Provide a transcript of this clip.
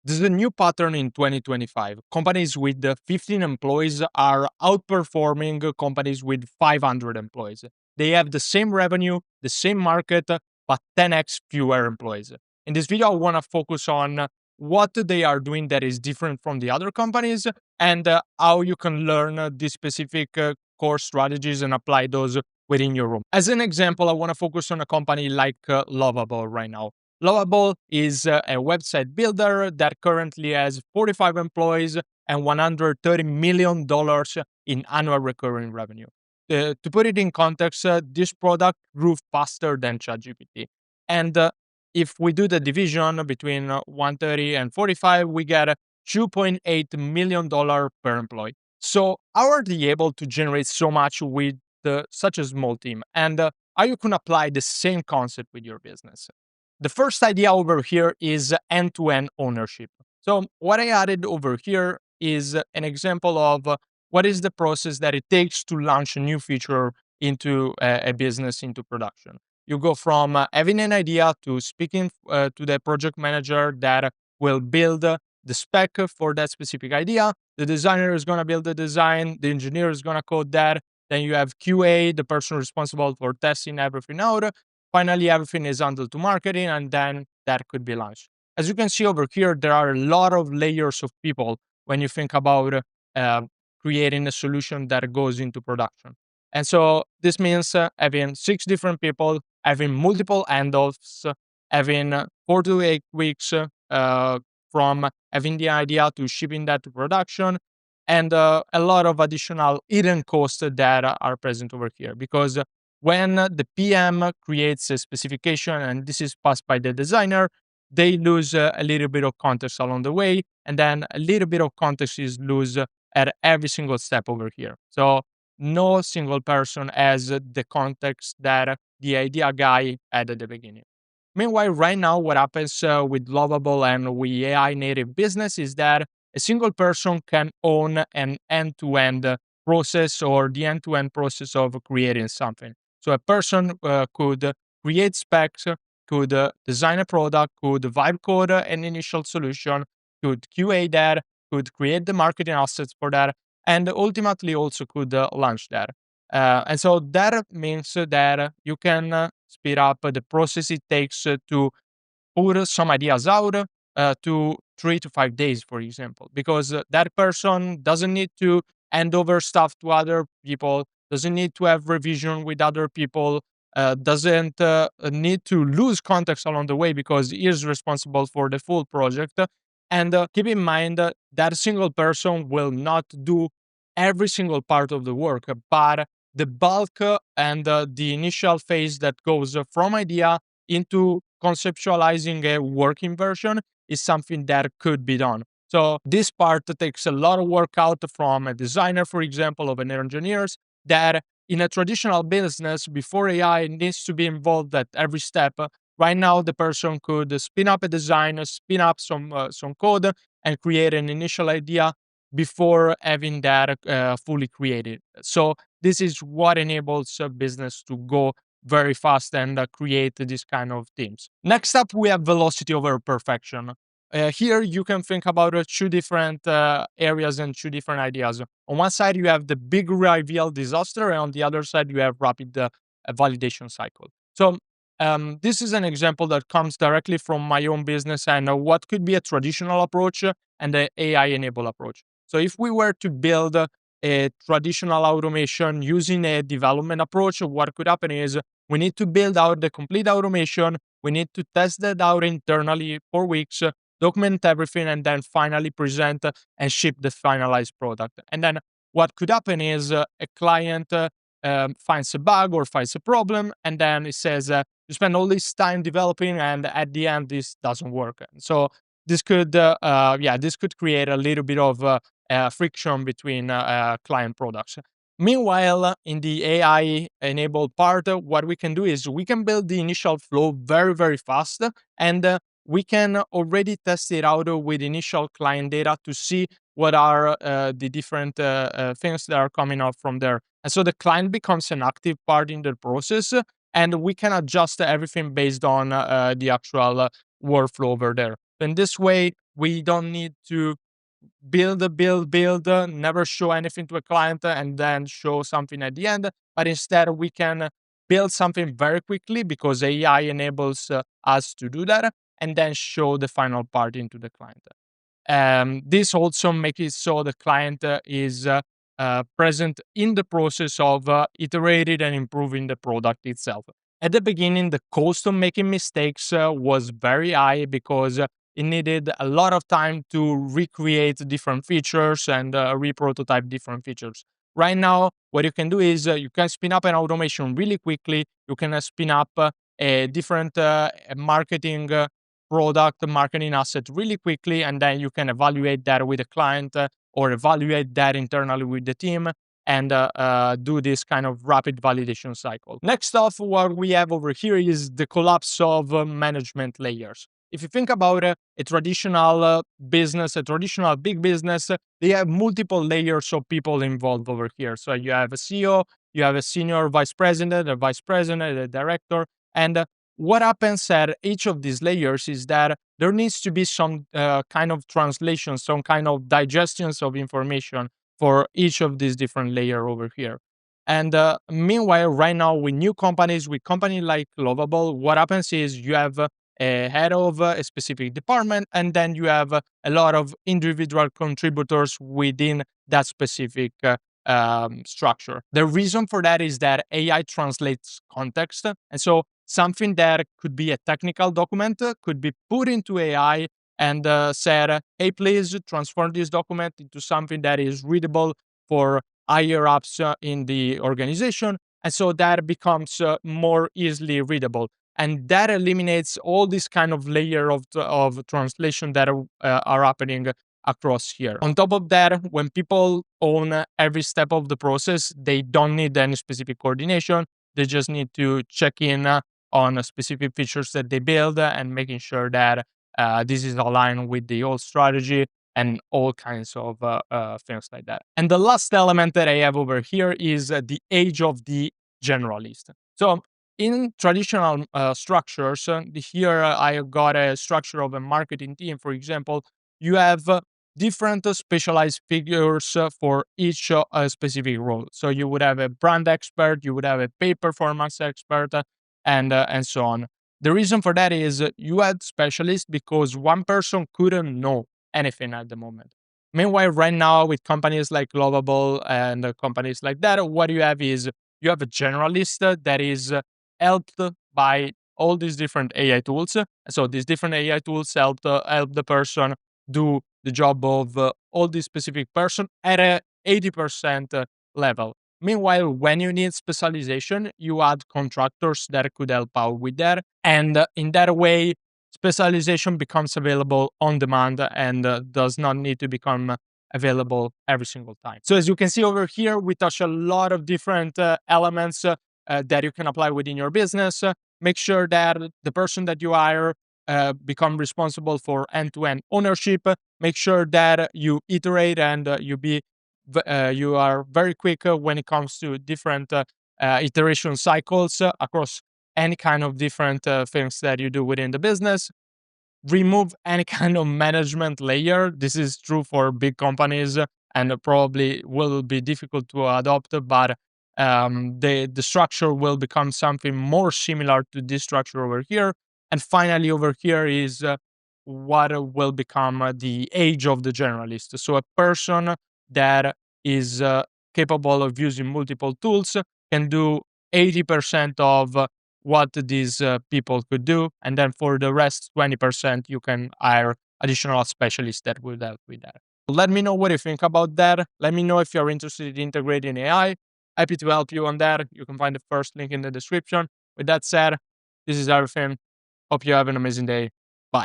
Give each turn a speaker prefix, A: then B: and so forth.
A: This is a new pattern in 2025. Companies with 15 employees are outperforming companies with 500 employees. They have the same revenue, the same market, but 10x fewer employees. In this video, I want to focus on what they are doing that is different from the other companies and how you can learn these specific core strategies and apply those within your room. As an example, I want to focus on a company like Lovable right now. Lovable is a website builder that currently has 45 employees and $130 million in annual recurring revenue. To put it in context, this product grew faster than ChatGPT. And if we do the division between 130 and 45, we get $2.8 million per employee. So, how are they able to generate so much with such a small team? And how you can apply the same concept with your business? The first idea over here is end-to-end ownership. So what I added over here is an example of what is the process that it takes to launch a new feature into a business into production. You go from having an idea to speaking to the project manager that will build the spec for that specific idea. The designer is going to build the design. The engineer is going to code that. Then you have QA, the person responsible for testing everything out. Finally, everything is handled to marketing, and then that could be launched. As you can see over here, there are a lot of layers of people when you think about uh, creating a solution that goes into production. And so this means having 6 different people, having multiple handoffs, having 4 to 8 weeks from having the idea to shipping that to production, and a lot of additional hidden costs that are present over here because when the PM creates a specification and this is passed by the designer, they lose a little bit of context along the way, and then a little bit of context is lost at every single step over here. So no single person has the context that the idea guy had at the beginning. Meanwhile, right now, what happens with Lovable and with AI native business is that a single person can own an end-to-end process or the end-to-end process of creating something. So a person could create specs, could design a product, could vibe code an initial solution, could QA that, could create the marketing assets for that, and ultimately also could launch that. And so that means that you can speed up the process it takes to put some ideas out to 3 to 5 days, for example, because that person doesn't need to hand over stuff to other people, doesn't need to have revision with other people, doesn't need to lose context along the way because he is responsible for the full project. And keep in mind that single person will not do every single part of the work, but the bulk and the initial phase that goes from idea into conceptualizing a working version is something that could be done. So this part takes a lot of work out from a designer, for example, of an engineers that in a traditional business before AI needs to be involved at every step. Right now, the person could spin up a design, spin up some code, and create an initial idea before having that fully created. So this is what enables a business to go very fast and create these kind of teams. Next up, we have velocity over perfection. Here, you can think about 2 different areas and 2 different ideas. On one side, you have the big reveal disaster, and on the other side, you have rapid validation cycle. So, this is an example that comes directly from my own business and what could be a traditional approach and the AI enabled approach. So, if we were to build a traditional automation using a development approach, what could happen is we need to build out the complete automation. We need to test that out internally for weeks, document everything, and then finally present and ship the finalized product. And then what could happen is a client finds a bug or finds a problem, and then it says, you spend all this time developing, and at the end, this doesn't work. So this could create a little bit of friction between client products. Meanwhile, in the AI enabled part, what we can do is we can build the initial flow very, very fast, and we can already test it out with initial client data to see what are the different things that are coming up from there. And so the client becomes an active part in the process, and we can adjust everything based on the actual workflow over there. In this way, We don't need to build, never show anything to a client and then show something at the end. But instead, we can build something very quickly because AI enables us to do that and then show the final part into the client. This also makes it so the client is present in the process of iterating and improving the product itself. At the beginning, the cost of making mistakes was very high because it needed a lot of time to recreate different features and reprototype different features. Right now, what you can do is you can spin up an automation really quickly. You can spin up a different marketing product marketing asset really quickly, and then you can evaluate that with the client or evaluate that internally with the team and do this kind of rapid validation cycle. Next off, what we have over here is the collapse of management layers. If you think about a traditional business, a traditional big business, they have multiple layers of people involved over here. So you have a CEO, you have a senior vice president, a vice president, a director, and what happens at each of these layers is that there needs to be some kind of translation, some kind of digestions of information for each of these different layer over here. And meanwhile, right now with new companies, with company like Lovable, what happens is you have a head of a specific department, and then you have a lot of individual contributors within that specific structure. The reason for that is that AI translates context. And so something that could be a technical document could be put into AI and said, hey, please transform this document into something that is readable for higher ups in the organization. And so that becomes more easily readable. And that eliminates all this kind of layer of translation that are happening across here. On top of that, when people own every step of the process, they don't need any specific coordination. They just need to check in on specific features that they build and making sure that this is aligned with the old strategy and all kinds of things like that. And the last element that I have over here is the age of the generalist. So in traditional structures, here I got a structure of a marketing team, for example. You have different specialized figures for each specific role. So you would have a brand expert, you would have a pay performance expert, and so on. The reason for that is you had specialists because one person couldn't know anything at the moment. Meanwhile, right now with companies like Lovable and companies like that, what you have is you have a generalist that is helped by all these different AI tools. So these different AI tools help the person do the job of all these specific person at a 80% level. Meanwhile, when you need specialization, you add contractors that could help out with that. And in that way, specialization becomes available on demand and does not need to become available every single time. So as you can see over here, we touch a lot of different elements that you can apply within your business. Make sure that the person that you hire become responsible for end-to-end ownership. Make sure that you iterate and you are very quick when it comes to different iteration cycles across any kind of different things that you do within the business. Remove any kind of management layer. This is true for big companies and probably will be difficult to adopt, but the structure will become something more similar to this structure over here. And finally, over here is what will become the age of the generalist. So a person that is capable of using multiple tools can do 80% of what these people could do. And then for the rest 20%, you can hire additional specialists that will help with that. Let me know what you think about that. Let me know if you're interested in integrating AI. Happy to help you on that. You can find the first link in the description. With that said, this is everything. Hope you have an amazing day.